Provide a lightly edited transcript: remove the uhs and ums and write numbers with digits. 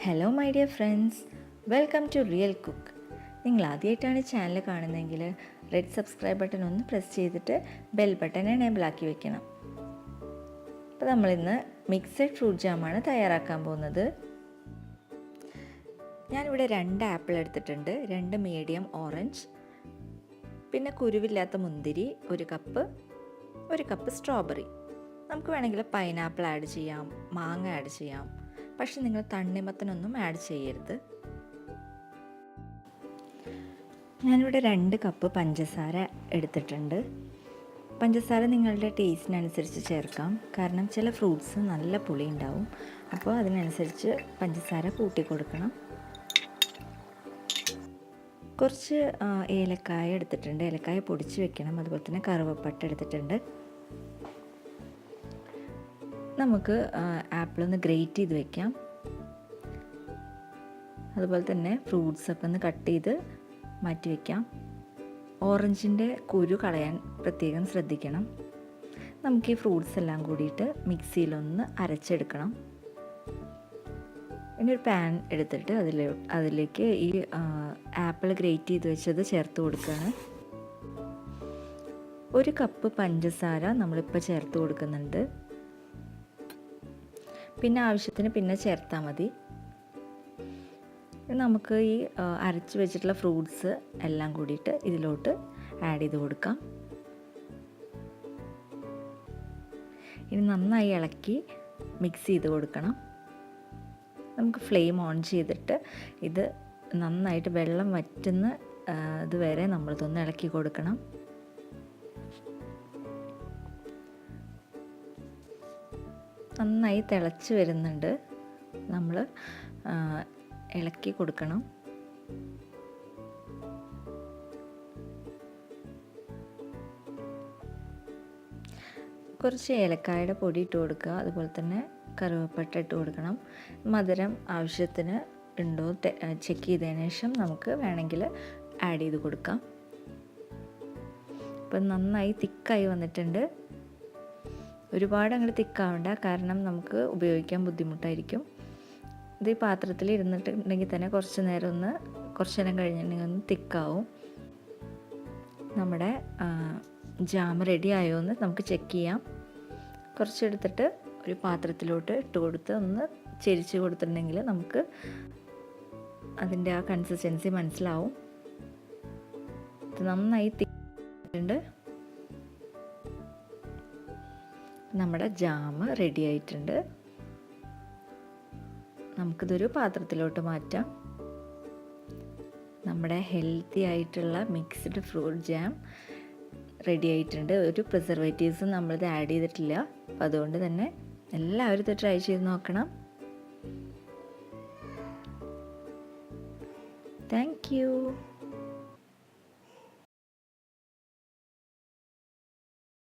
Hello my dear friends, welcome to real cook. നിങ്ങൾ ആദ്യമായിട്ടാണ് channel കാണുന്നതെങ്കിൽ റെഡ് സബ്സ്ക്രൈബ് ബട്ടൺ ഒന്ന് പ്രസ് ചെയ്തിട്ട് ബെൽ ബട്ടൺ എനേബിൾ ആക്കി വെക്കണം. അപ്പോൾ നമ്മളിന്ന് മിക്സഡ് ഫ്രൂട്ട് ജാമാണ് തയ്യാറാക്കാൻ പോകുന്നത്. ഞാനിവിടെ 2 ആപ്പിൾ എടുത്തിട്ടുണ്ട്, 2 മീഡിയം ഓറഞ്ച്, പിന്നെ കുരുവില്ലാത്ത മുന്തിരി 1 കപ്പ് സ്ട്രോബെറി. നമുക്ക് വേണമെങ്കിൽ പൈനാപ്പിൾ ആഡ് ചെയ്യാം, മാങ്ങ ആഡ് ചെയ്യാം. പക്ഷെ നിങ്ങൾ തണ്ണിമത്തനൊന്നും ആഡ് ചെയ്യരുത്. ഞാനിവിടെ 2 കപ്പ് പഞ്ചസാര എടുത്തിട്ടുണ്ട്. പഞ്ചസാര നിങ്ങളുടെ ടേസ്റ്റിനനുസരിച്ച് ചേർക്കാം, കാരണം ചില ഫ്രൂട്ട്സ് നല്ല പുളി ഉണ്ടാവും. അപ്പോൾ അതിനനുസരിച്ച് പഞ്ചസാര കൂട്ടി കൊടുക്കണം. കുറച്ച് ഏലക്കായ എടുത്തിട്ടുണ്ട്, ഏലക്കായ പൊടിച്ച് വെക്കണം. അതുപോലെ തന്നെ കറുവപ്പട്ട എടുത്തിട്ടുണ്ട്. നമുക്ക് ആപ്പിളൊന്ന് ഗ്രേറ്റ് ചെയ്ത് വെക്കാം. അതുപോലെ തന്നെ ഫ്രൂട്ട്സൊക്കെ ഒന്ന് കട്ട് ചെയ്ത് മാറ്റി വയ്ക്കാം. ഓറഞ്ചിൻ്റെ കുരു കളയാൻ പ്രത്യേകം ശ്രദ്ധിക്കണം. നമുക്ക് ഈ ഫ്രൂട്ട്സ് എല്ലാം കൂടിയിട്ട് മിക്സിയിലൊന്ന് അരച്ചെടുക്കണം. ഇനി ഒരു പാൻ എടുത്തിട്ട് അതിലേക്ക് ഈ ആപ്പിൾ ഗ്രേറ്റ് ചെയ്ത് വെച്ചത് ചേർത്ത് കൊടുക്കുകയാണ്. 1 കപ്പ് പഞ്ചസാര നമ്മളിപ്പോൾ ചേർത്ത് കൊടുക്കുന്നുണ്ട്. പിന്നെ ആവശ്യത്തിന് പിന്നെ ചേർത്താൽ മതി. നമുക്ക് ഈ അരച്ച് വെച്ചിട്ടുള്ള ഫ്രൂട്ട്സ് എല്ലാം കൂടിയിട്ട് ഇതിലോട്ട് ആഡ് ചെയ്ത് കൊടുക്കാം. ഇനി നന്നായി ഇളക്കി മിക്സ് ചെയ്ത് കൊടുക്കണം. നമുക്ക് ഫ്ലെയിം ഓൺ ചെയ്തിട്ട് ഇത് നന്നായിട്ട് വെള്ളം വറ്റുന്ന ഇതുവരെ നമ്മളിതൊന്ന് ഇളക്കി കൊടുക്കണം. നന്നായി തിളച്ച് വരുന്നുണ്ട്, നമ്മൾ ഇളക്കി കൊടുക്കണം. കുറച്ച് ഏലക്കായുടെ പൊടി ഇട്ട് കൊടുക്കുക. അതുപോലെ തന്നെ കറുവപ്പട്ട ഇട്ട് കൊടുക്കണം. മധുരം ആവശ്യത്തിന് ഉണ്ടോ ചെക്ക് ചെയ്തതിന് ശേഷം നമുക്ക് വേണമെങ്കിൽ ആഡ് ചെയ്ത് കൊടുക്കാം. ഇപ്പം നന്നായി തിക്കായി വന്നിട്ടുണ്ട്. ഒരുപാട് അങ്ങോട്ട് തിക്കാവണ്ട, കാരണം നമുക്ക് ഉപയോഗിക്കാൻ ബുദ്ധിമുട്ടായിരിക്കും. ഇത് ഈ പാത്രത്തിൽ ഇരുന്നിട്ടുണ്ടെങ്കിൽ തന്നെ കുറച്ച് നേരം കഴിഞ്ഞിട്ടുണ്ടെങ്കിൽ ഒന്ന് തിക്കാവും. നമ്മുടെ ജാം റെഡി ആയോ എന്ന് നമുക്ക് ചെക്ക് ചെയ്യാം. കുറച്ചെടുത്തിട്ട് ഒരു പാത്രത്തിലോട്ട് ഇട്ട് കൊടുത്ത് ഒന്ന് ചെരിച്ച് കൊടുത്തിട്ടുണ്ടെങ്കിൽ നമുക്ക് അതിൻ്റെ ആ കൺസിസ്റ്റൻസി മനസ്സിലാവും. ഇത് നന്നായി തിക്കുന്നുണ്ട്. നമ്മുടെ ജാം റെഡി ആയിട്ടുണ്ട്. നമുക്കിതൊരു പാത്രത്തിലോട്ട് മാറ്റാം. നമ്മുടെ ഹെൽത്തി ആയിട്ടുള്ള മിക്സ്ഡ് ഫ്രൂട്ട് ജാം റെഡി ആയിട്ടുണ്ട്. ഒരു പ്രിസർവേറ്റീവ്സും നമ്മളിത് ആഡ് ചെയ്തിട്ടില്ല. അപ്പോൾ അതുകൊണ്ട് തന്നെ എല്ലാവരും ഇത് ട്രൈ ചെയ്ത് നോക്കണം. Thank you.